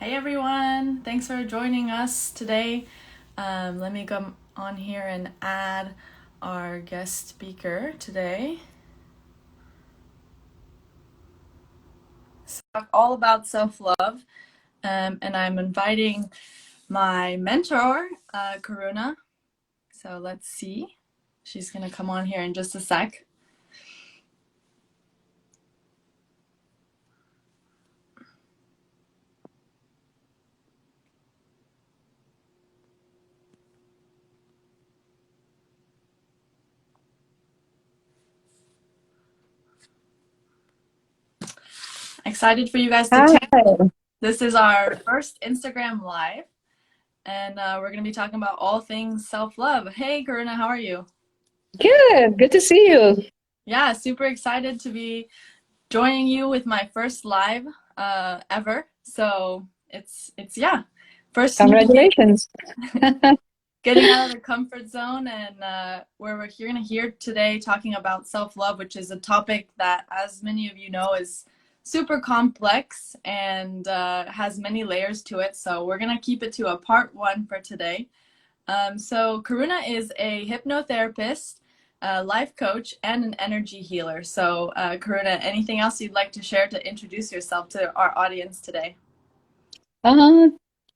Hey everyone, thanks for joining us today. Let me go on here and add our guest speaker today. So, talk all about self-love, and I'm inviting my mentor, Karuna. So let's see. She's gonna come on here in just a sec. Excited for you guys to Hi, connect. This is our first Instagram live, and we're gonna be talking about all things self-love. Hey Karuna, how are you? good to see you. Yeah, super excited to be joining you with my first live ever. So it's yeah, first new beginning, Congratulations. getting out of the comfort zone, and we're going to hear today talking about self-love, which is a topic that, as many of you know, is super complex and has many layers to it. So we're going to keep it to a part one for today. So Karuna is a hypnotherapist, a life coach, and an energy healer. So Karuna, anything else you'd like to share to introduce yourself to our audience today? Uh,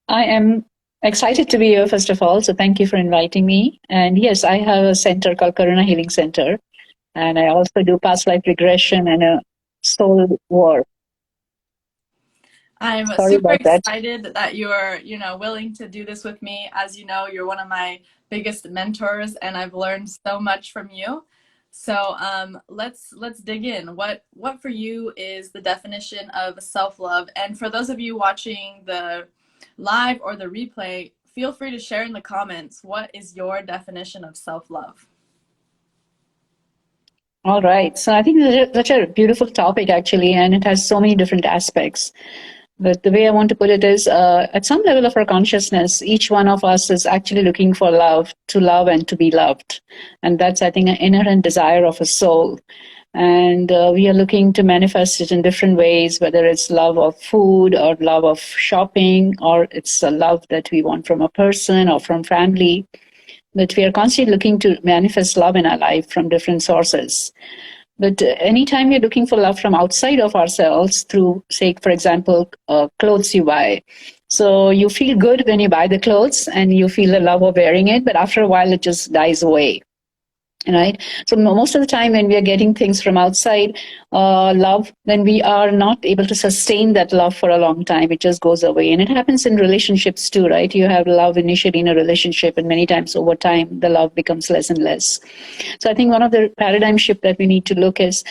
I am excited to be here, first of all. So thank you for inviting me. And yes, I have a center called Karuna Healing Center. And I also do past life regression and a soul work. I'm Sorry super about that. excited that you're, willing to do this with me. As you know, you're one of my biggest mentors, and I've learned so much from you. So let's dig in. What for you is the definition of self-love? And for those of you watching the live or the replay, feel free to share in the comments what is your definition of self-love. All right. So I think that's such a beautiful topic, actually, and it has so many different aspects. But the way I want to put it is at some level of our consciousness, each one of us is actually looking for love and to be loved. And that's, I think, an inherent desire of a soul. And we are looking to manifest it in different ways, whether it's love of food or love of shopping, or it's a love that we want from a person or from family. But we are constantly looking to manifest love in our life from different sources. But anytime you're looking for love from outside of ourselves through, say, for example, clothes you buy. So you feel good when you buy the clothes and you feel the love of wearing it, but after a while it just dies away. Right. So most of the time when we are getting things from outside, love, then we are not able to sustain that love for a long time. It just goes away. And it happens in relationships too, right? You have love initially in a relationship, and many times over time, the love becomes less and less. So I think one of the paradigm shift that we need to look is,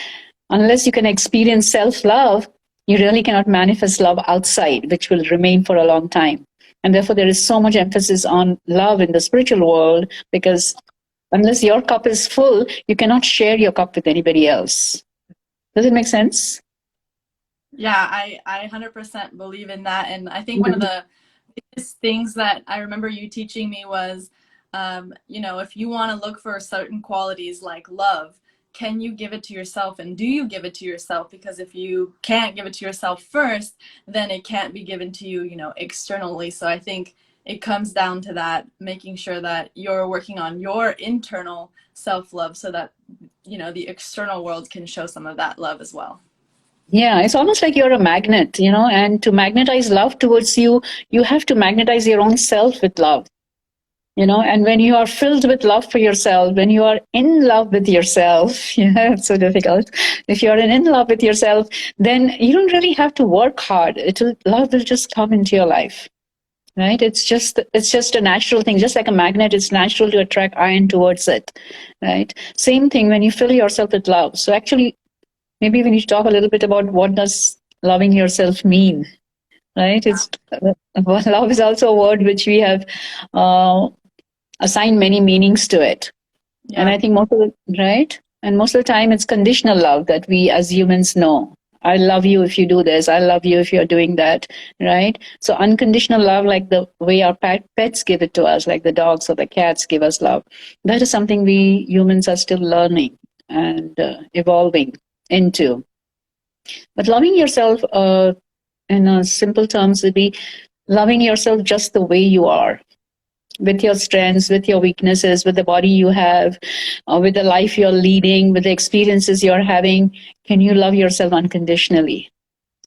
unless you can experience self-love, you really cannot manifest love outside, which will remain for a long time. And therefore, there is so much emphasis on love in the spiritual world, because unless your cup is full, you cannot share your cup with anybody else. Does it make sense? Yeah, I 100% believe in that. And I think one of the biggest things that I remember you teaching me was, if you want to look for certain qualities like love, can you give it to yourself, and do you give it to yourself? Because if you can't give it to yourself first, then it can't be given to you, externally. So I think it comes down to that, making sure that you're working on your internal self-love so that, the external world can show some of that love as well. Yeah, it's almost like you're a magnet, and to magnetize love towards you, you have to magnetize your own self with love. And when you are filled with love for yourself, when you are in love with yourself, it's so difficult. If you are in love with yourself, then you don't really have to work hard. Love will just come into your life, right? It's just a natural thing. Just like a magnet, it's natural to attract iron towards it, right? Same thing when you fill yourself with love. So actually, maybe we need to talk a little bit about what does loving yourself mean, right? It's love is also a word which we have uh, assigned many meanings to it. And Yeah. I think right? And most of the time it's conditional love that we as humans know. I love you if you do this. I love you if you're doing that, right? So unconditional love, like the way our pets give it to us, like the dogs or the cats give us love, that is something we humans are still learning and evolving into. But loving yourself in simple terms would be loving yourself just the way you are, with your strengths, with your weaknesses, with the body you have, with the life you're leading, with the experiences you're having. Can you love yourself unconditionally?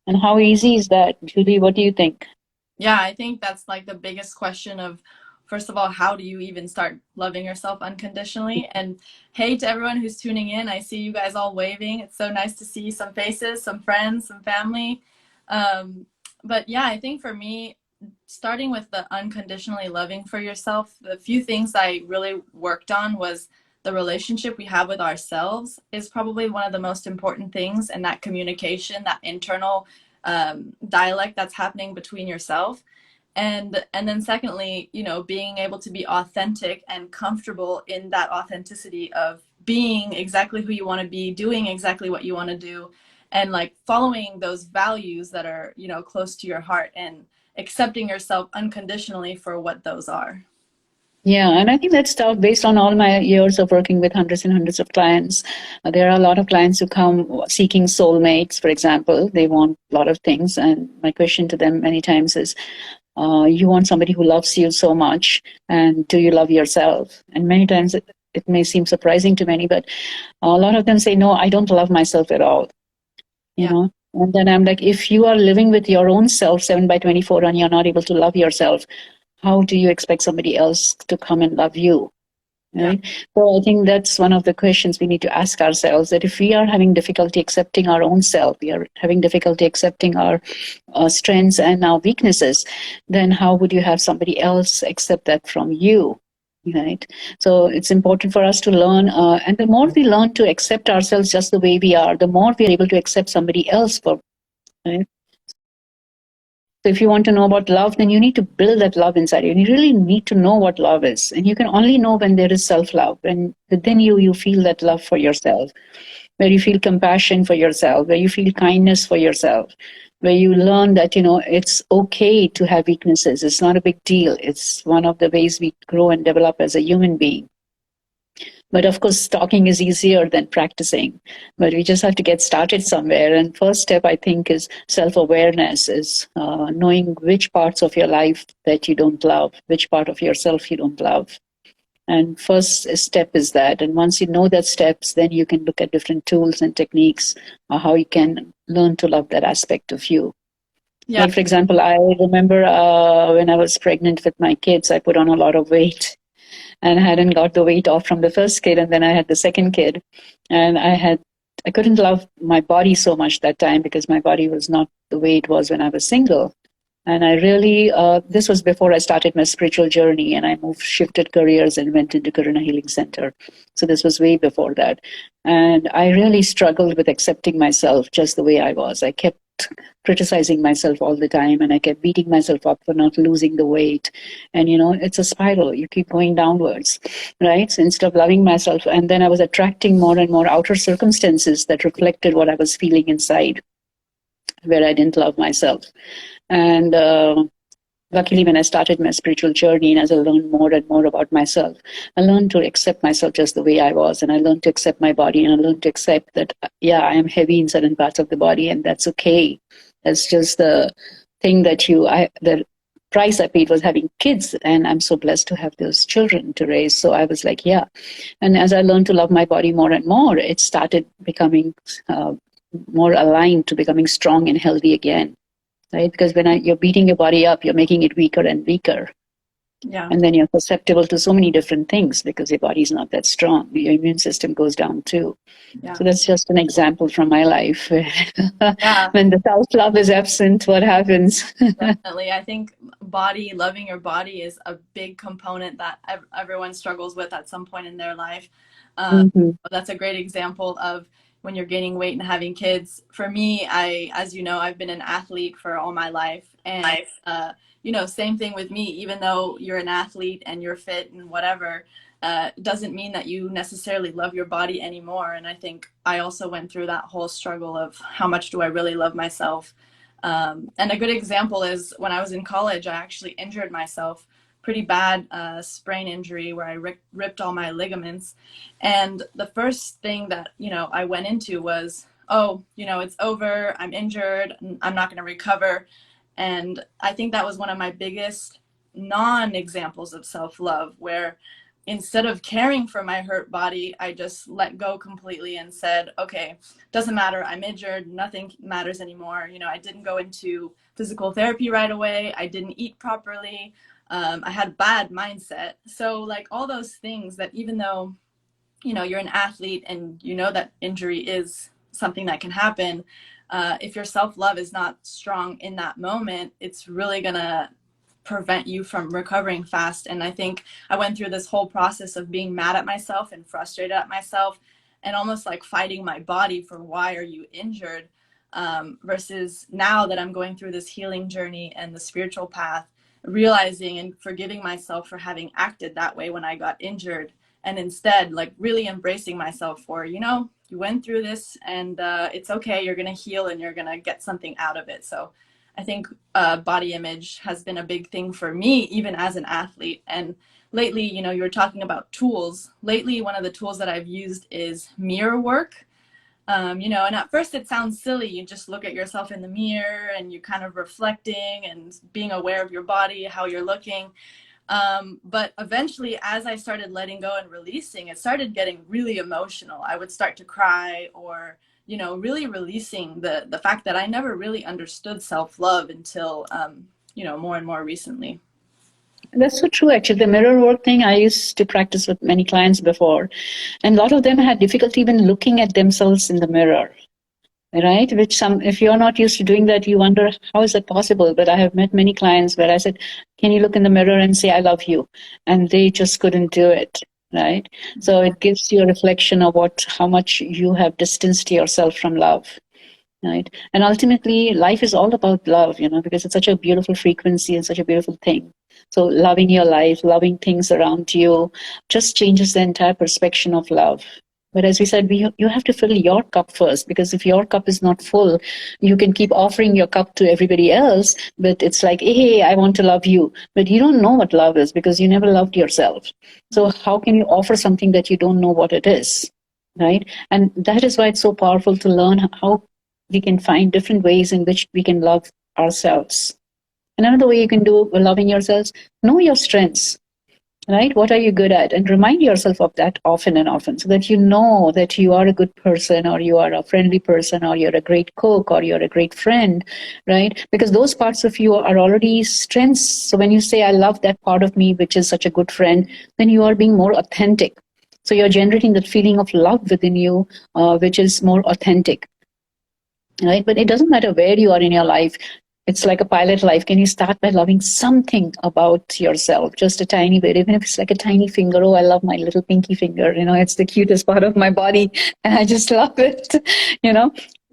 And how easy is that, Julie? What do you think? Yeah, I think that's like the biggest question of, first of all, how do you even start loving yourself unconditionally? And hey to everyone who's tuning in, I see you guys all waving. It's so nice to see some faces, some friends, some family. Um, but yeah, I think for me, starting with the unconditionally loving for yourself, the few things I really worked on was the relationship we have with ourselves is probably one of the most important things, and that communication, that internal dialect that's happening between yourself. And then secondly, you know, being able to be authentic and comfortable in that authenticity of being exactly who you want to be, doing exactly what you want to do, and like following those values that are, you know, close to your heart, and accepting yourself unconditionally for what those are. Yeah, and I think that's tough based on all my years of working with hundreds and hundreds of clients. There are a lot of clients who come seeking soulmates, for example. They want a lot of things. And my question to them many times is, you want somebody who loves you so much, and do you love yourself? And many times it may seem surprising to many, but a lot of them say, no, I don't love myself at all, you Yeah, know? And then I'm like, if you are living with your own self 7 by 24 and you're not able to love yourself, how do you expect somebody else to come and love you? yeah, Right. So I think that's one of the questions we need to ask ourselves, that if we are having difficulty accepting our own self, we are having difficulty accepting our strengths and our weaknesses, then how would you have somebody else accept that from you? Right. So it's important for us to learn. And the more we learn to accept ourselves just the way we are, the more we are able to accept somebody else for. Right? So if you want to know about love, then you need to build that love inside you. And you really need to know what love is. And you can only know when there is self-love. And within you, you feel that love for yourself, where you feel compassion for yourself, where you feel kindness for yourself, where you learn that, it's okay to have weaknesses. It's not a big deal. It's one of the ways we grow and develop as a human being. But of course, talking is easier than practicing. But we just have to get started somewhere. And first step, I think, is self-awareness, is knowing which parts of your life that you don't love, which part of yourself you don't love. And first step is that. And once you know that steps, then you can look at different tools and techniques, how you can learn to love that aspect of you. yeah, Like, for example, I remember when I was pregnant with my kids, I put on a lot of weight and I hadn't got the weight off from the first kid, and then I had the second kid, and I couldn't love my body so much that time because my body was not the way it was when I was single. And I really, this was before I started my spiritual journey, and I shifted careers and went into Karuna Healing Center. So this was way before that. And I really struggled with accepting myself just the way I was. I kept criticizing myself all the time, and I kept beating myself up for not losing the weight. And, it's a spiral. You keep going downwards, right? So instead of loving myself, and then I was attracting more and more outer circumstances that reflected what I was feeling inside, where I didn't love myself. And luckily, when I started my spiritual journey and as I learned more and more about myself, I learned to accept myself just the way I was. And I learned to accept my body, and I learned to accept that, yeah, I am heavy in certain parts of the body, and that's okay. That's just the thing the price I paid was having kids, and I'm so blessed to have those children to raise. So I was like, yeah. And as I learned to love my body more and more, it started becoming more aligned to becoming strong and healthy again, right? Because when you're beating your body up, you're making it weaker and weaker. yeah, And then you're susceptible to so many different things because your body's not that strong. Your immune system goes down too. yeah. So that's just an example from my life. Yeah, When the self-love is absent, what happens? definitely. I think loving your body is a big component that everyone struggles with at some point in their life. Um, Hmm. that's a great example of when you're gaining weight and having kids. For me, as you know, I've been an athlete for all my life. And, same thing with me, even though you're an athlete and you're fit and whatever, doesn't mean that you necessarily love your body anymore. And I think I also went through that whole struggle of how much do I really love myself. And a good example is when I was in college, I actually injured myself pretty bad sprain injury where I ripped all my ligaments. And the first thing that, I went into was oh, it's over, I'm injured, I'm not going to recover. And I think that was one of my biggest non-examples of self-love, where instead of caring for my hurt body, I just let go completely and said, okay, doesn't matter, I'm injured, nothing matters anymore. I didn't go into physical therapy right away, I didn't eat properly, I had bad mindset. So like all those things that, even though you're an athlete and that injury is something that can happen, if your self-love is not strong in that moment, it's really gonna prevent you from recovering fast. And I think I went through this whole process of being mad at myself and frustrated at myself and almost like fighting my body for, why are you injured, versus now that I'm going through this healing journey and the spiritual path, realizing and forgiving myself for having acted that way when I got injured, and instead like really embracing myself for, you went through this, and it's okay, you're gonna heal and you're gonna get something out of it. So I think body image has been a big thing for me, even as an athlete. And lately, you were talking about tools. Lately, one of the tools that I've used is mirror work. And at first it sounds silly. You just look at yourself in the mirror and you kind of reflecting and being aware of your body, how you're looking. But eventually, as I started letting go and releasing, it started getting really emotional. I would start to cry, or really releasing the fact that I never really understood self-love until more and more recently. That's so true, actually. The mirror work thing I used to practice with many clients before, and a lot of them had difficulty even looking at themselves in the mirror, right? If you're not used to doing that, you wonder, how is that possible? But I have met many clients where I said, can you look in the mirror and say, I love you? And they just couldn't do it, right? So it gives you a reflection of how much you have distanced yourself from love. Right. And ultimately, life is all about love, because it's such a beautiful frequency and such a beautiful thing. So loving your life, loving things around you just changes the entire perception of love. But as we said, you have to fill your cup first, because if your cup is not full, you can keep offering your cup to everybody else, but it's like, hey, I want to love you. But you don't know what love is because you never loved yourself. So how can you offer something that you don't know what it is? Right. And that is why it's so powerful to learn how we can find different ways in which we can love ourselves. And another way you can do loving yourselves, know your strengths, right? What are you good at? And remind yourself of that often and often, so that you know that you are a good person, or you are a friendly person, or you're a great cook, or you're a great friend, right? Because those parts of you are already strengths. So when you say, I love that part of me, which is such a good friend, then you are being more authentic. So you're generating that feeling of love within you, which is more authentic. Right? But it doesn't matter where you are in your life. It's like a pilot life. Can you start by loving something about yourself? Just a tiny bit, even if it's like a tiny finger. Oh, I love my little pinky finger. It's the cutest part of my body and I just love it.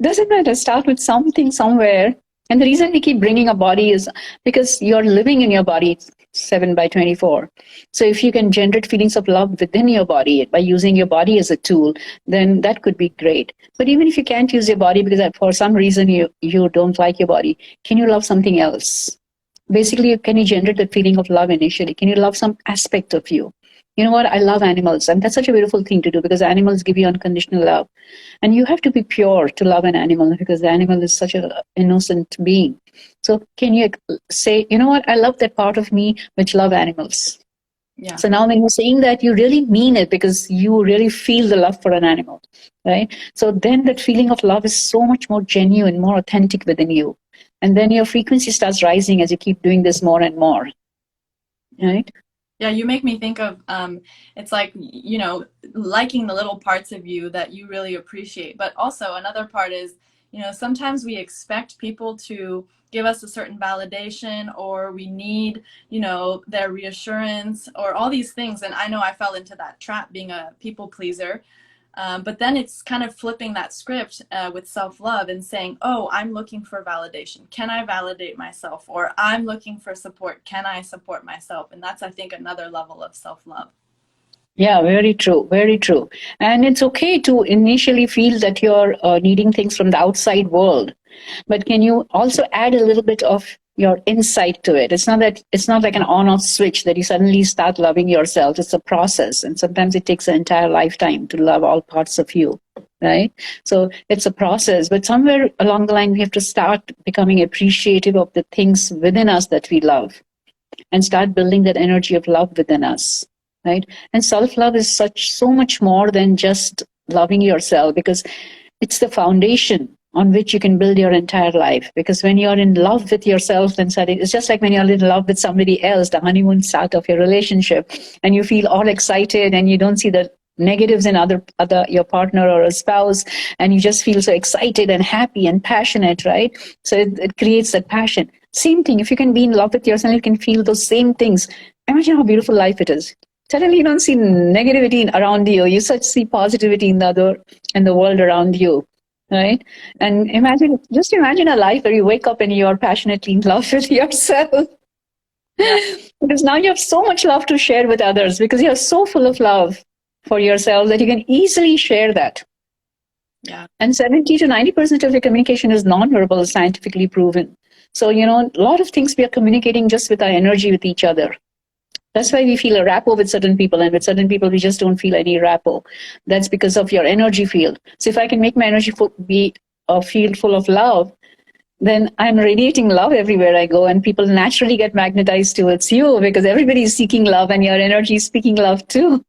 Doesn't matter. Start with something somewhere. And the reason we keep bringing a body is because you're living in your body 7/24. So if you can generate feelings of love within your body by using your body as a tool, then that could be great. But even if you can't use your body because for some reason you don't like your body, can you love something else? Basically, can you generate the feeling of love initially? Can you love some aspect of you? You know what? I love animals. And that's such a beautiful thing to do, because animals give you unconditional love. And you have to be pure to love an animal, because the animal is such an innocent being. So can you say, you know what? I love that part of me which love animals. Yeah. So now when you're saying that, you really mean it, because you really feel the love for an animal, right? So then that feeling of love is so much more genuine, more authentic within you. And then your frequency starts rising as you keep doing this more and more, right? Yeah, you make me think of it's like, liking the little parts of you that you really appreciate. But also another part is, sometimes we expect people to give us a certain validation, or we need, their reassurance, or all these things. And I know I fell into that trap, being a people pleaser. But then it's kind of flipping that script with self-love and saying, oh, I'm looking for validation. Can I validate myself? Or I'm looking for support. Can I support myself? And that's, I think, another level of self-love. Yeah, very true, very true. And it's okay to initially feel that you're needing things from the outside world. But can you also add a little bit of your insight to it. It's not like an on off switch that you suddenly start loving yourself. It's a process. And sometimes it takes an entire lifetime to love all parts of you. Right. So it's a process, but somewhere along the line, we have to start becoming appreciative of the things within us that we love and start building that energy of love within us. Right. And self love is so much more than just loving yourself, because it's the foundation on which you can build your entire life. Because when you're in love with yourself, then suddenly it's just like when you're in love with somebody else, the honeymoon start of your relationship, and you feel all excited and you don't see the negatives in other your partner or a spouse, and you just feel so excited and happy and passionate, right? So it creates that passion. Same thing, if you can be in love with yourself, you can feel those same things. Imagine how beautiful life it is. Suddenly you don't see negativity around you, you such see positivity in the world around you, right? And just imagine a life where you wake up and you are passionately in love with yourself. Yeah. Because now you have so much love to share with others, because you're so full of love for yourself that you can easily share that. Yeah. And 70 to 90% of your communication is nonverbal, scientifically proven. So, a lot of things we are communicating just with our energy with each other. That's why we feel a rapport with certain people, and with certain people, we just don't feel any rapport. That's because of your energy field. So if I can make my energy be a field full of love, then I'm radiating love everywhere I go, and people naturally get magnetized towards you because everybody is seeking love, and your energy is speaking love too.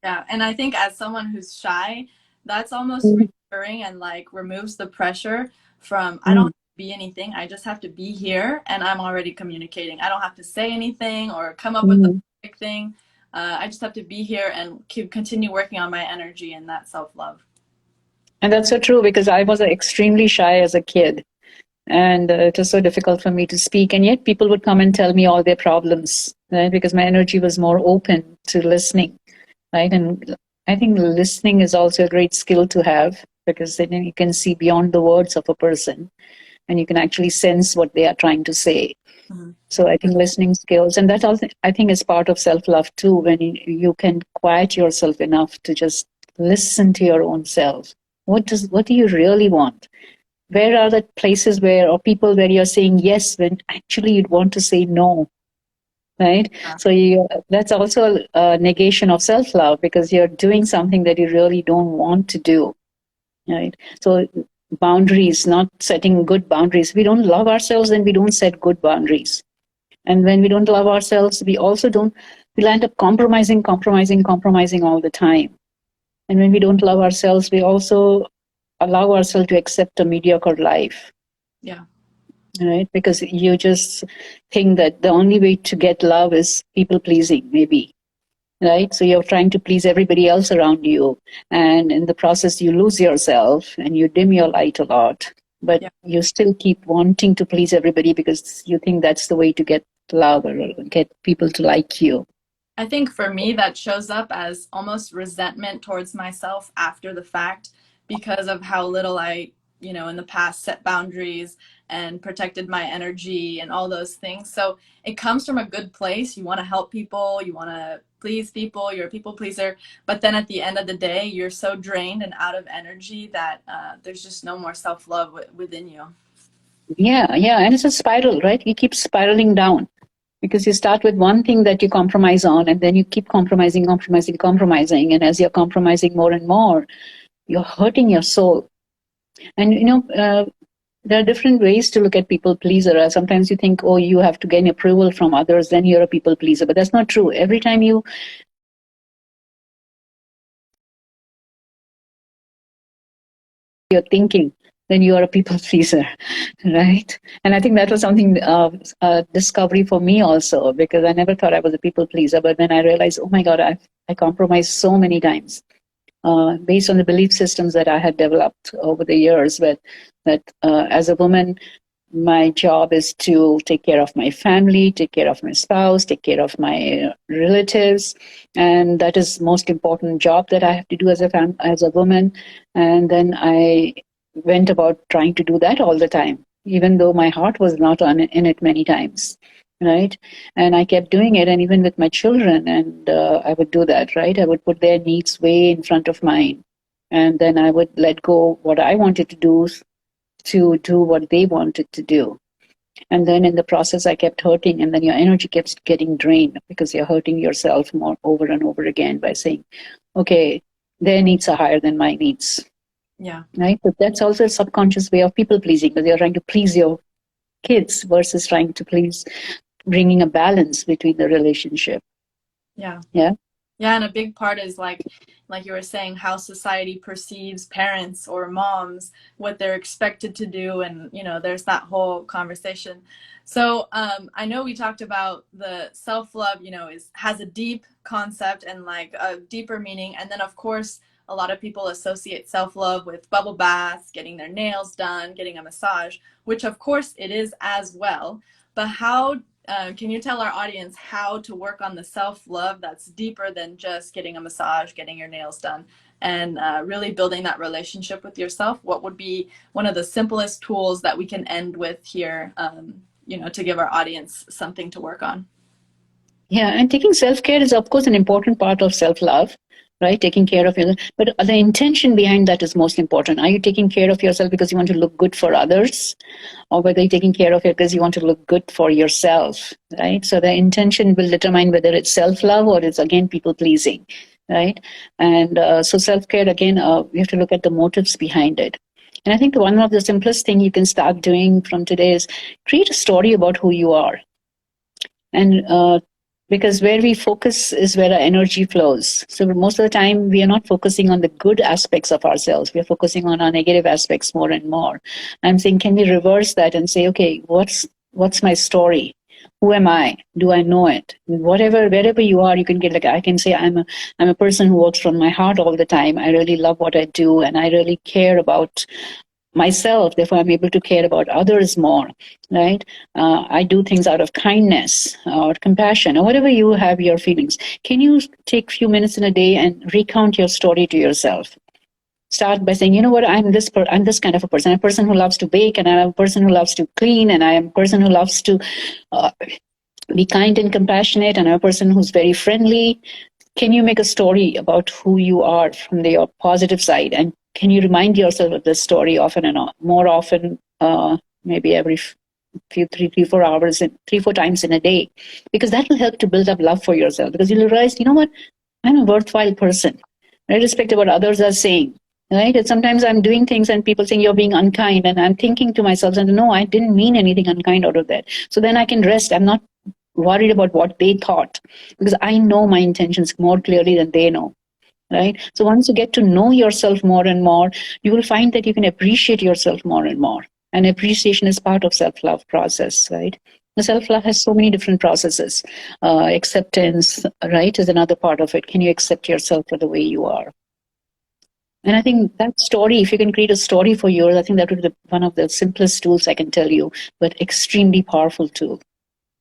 Yeah. And I think as someone who's shy, that's almost reassuring and like removes the pressure from, I don't have to be anything. I just have to be here and I'm already communicating. I don't have to say anything or come up with the perfect thing. I just have to be here and continue working on my energy and that self-love. And that's so true, because I was extremely shy as a kid. And it was so difficult for me to speak. And yet people would come and tell me all their problems, right? Because my energy was more open to listening, right? And I think listening is also a great skill to have, because then you can see beyond the words of a person and you can actually sense what they are trying to say. Mm-hmm. So I think listening skills, and that also I think is part of self-love too, when you can quiet yourself enough to just listen to your own self. What do you really want? Where are the places where, or people where you're saying yes when actually you'd want to say no, right? Yeah. So that's also a negation of self-love, because you're doing something that you really don't want to do, right? So boundaries, not setting good boundaries. We don't love ourselves, then we don't set good boundaries. And when we don't love ourselves, we'll end up compromising all the time. And when we don't love ourselves, we also allow ourselves to accept a mediocre life. Yeah. Right? Because you just think that the only way to get love is people pleasing, maybe. Right? So you're trying to please everybody else around you. And in the process, you lose yourself and you dim your light a lot. But Yeah. you still keep wanting to please everybody because you think that's the way to get love or get people to like you. I think for me, that shows up as almost resentment towards myself after the fact because of how little I, in the past set boundaries and protected my energy and all those things. So it comes from a good place. You want to help people, you want to please people, you're a people pleaser. But then at the end of the day, you're so drained and out of energy that there's just no more self love within you. Yeah, yeah. And it's a spiral, right? You keep spiraling down, because you start with one thing that you compromise on, and then you keep compromising. And as you're compromising more and more, you're hurting your soul. And, there are different ways to look at people pleaser. Sometimes you think, oh, you have to gain approval from others, then you're a people pleaser. But that's not true. Every time you're thinking, then you are a people pleaser, right? And I think that was something, a discovery for me also, because I never thought I was a people pleaser. But when I realized, oh my God, I compromised so many times. Based on the belief systems that I had developed over the years, that as a woman, my job is to take care of my family, take care of my spouse, take care of my relatives, and that is most important job that I have to do as a woman. And then I went about trying to do that all the time, even though my heart was not in it many times, right? And I kept doing it, and even with my children, and I would do that, right? I would put their needs way in front of mine, and then I would let go what I wanted to do what they wanted to do. And then in the process, I kept hurting, and then your energy keeps getting drained because you're hurting yourself more over and over again by saying, okay, their needs are higher than my needs. Yeah. Right? But that's also a subconscious way of people pleasing, because you're trying to please your kids versus trying to please, bringing a balance between the relationship. Yeah. Yeah. Yeah, and a big part is like you were saying, how society perceives parents or moms, what they're expected to do, and there's that whole conversation. So I know we talked about the self-love, has a deep concept and like a deeper meaning, and then of course a lot of people associate self-love with bubble baths, getting their nails done, getting a massage, which of course it is as well. But how can you tell our audience how to work on the self-love that's deeper than just getting a massage, getting your nails done, and really building that relationship with yourself? What would be one of the simplest tools that we can end with here, to give our audience something to work on? Yeah, and taking self-care is, of course, an important part of self-love, right? Taking care of yourself. But the intention behind that is most important. Are you taking care of yourself because you want to look good for others? Or whether you're taking care of it because you want to look good for yourself, right? So the intention will determine whether it's self-love or it's, again, people-pleasing, right? And so self-care, again, we have to look at the motives behind it. And I think one of the simplest thing you can start doing from today is create a story about who you are. And because where we focus is where our energy flows. So most of the time, we are not focusing on the good aspects of ourselves. We are focusing on our negative aspects more and more. I'm saying, can we reverse that and say, okay, what's my story? Who am I? Do I know it? Wherever you are, you can get like, I can say, I'm a person who works from my heart all the time. I really love what I do, and I really care about myself, therefore I'm able to care about others more, right? I do things out of kindness or compassion or whatever you have your feelings. Can you take a few minutes in a day and recount your story to yourself? Start by saying, you know what, I'm this kind of a person. I'm a person who loves to bake, and I'm a person who loves to clean, and I am a person who loves to uh, be kind and compassionate, and I'm a person who's very friendly. Can you make a story about who you are from your positive side? And can you remind yourself of this story often and more often, maybe every few, 3, 4 hours, and 3, 4 times in a day? Because that will help to build up love for yourself, because you'll realize, you know what, I'm a worthwhile person, irrespective of what others are saying. Right? And sometimes I'm doing things and people think you're being unkind, and I'm thinking to myself, and no, I didn't mean anything unkind out of that. So then I can rest. I'm not worried about what they thought, because I know my intentions more clearly than they know. Right? So once you get to know yourself more and more, you will find that you can appreciate yourself more and more. And appreciation is part of self-love process, right? The self-love has so many different processes. Acceptance, right, is another part of it. Can you accept yourself for the way you are? And I think that story, if you can create a story for yours, I think that would be one of the simplest tools I can tell you, but extremely powerful tool.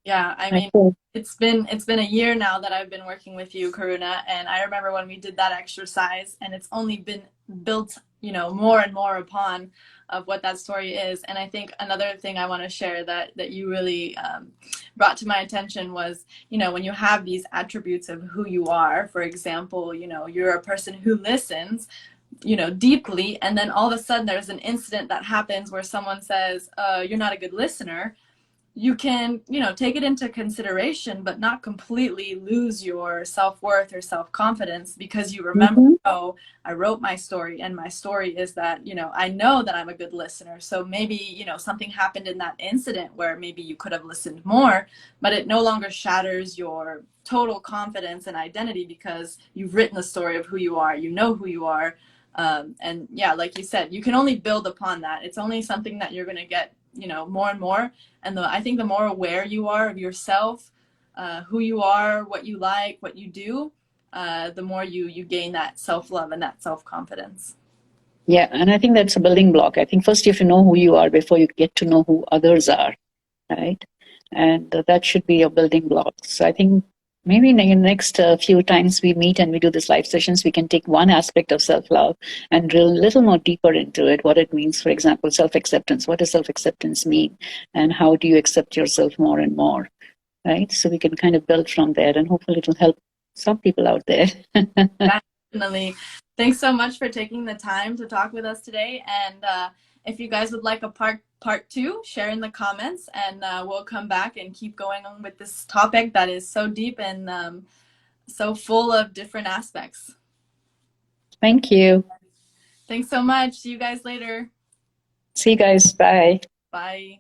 Yeah, I Right? mean, it's been a year now that I've been working with you, Karuna, and I remember when we did that exercise, and it's only been built, more and more upon of what that story is. And I think another thing I want to share that you really brought to my attention was, when you have these attributes of who you are, for example, you're a person who listens, deeply, and then all of a sudden there's an incident that happens where someone says, you're not a good listener. You can, take it into consideration, but not completely lose your self-worth or self-confidence, because you remember, Mm-hmm. oh, I wrote my story, and my story is that, I know that I'm a good listener. So maybe, something happened in that incident where maybe you could have listened more, but it no longer shatters your total confidence and identity, because you've written the story of who you are, you know who you are. And yeah, like you said, you can only build upon that. It's only something that you're going to get, more and more. And I think the more aware you are of yourself, who you are, what you like, what you do, the more you gain that self-love and that self-confidence. Yeah, and I think that's a building block. I think first you have to know who you are before you get to know who others are, right? And that should be your building block. So I think maybe in the next few times we meet and we do this live sessions, we can take one aspect of self-love and drill a little more deeper into it, what it means. For example, self-acceptance. What does self-acceptance mean? And how do you accept yourself more and more, right? So we can kind of build from there, and hopefully it will help some people out there. Definitely. Thanks so much for taking the time to talk with us today. And if you guys would like a part 2, share in the comments, and we'll come back and keep going on with this topic that is so deep and so full of different aspects. Thank you. Thanks so much. See you guys later. See you guys. Bye. Bye.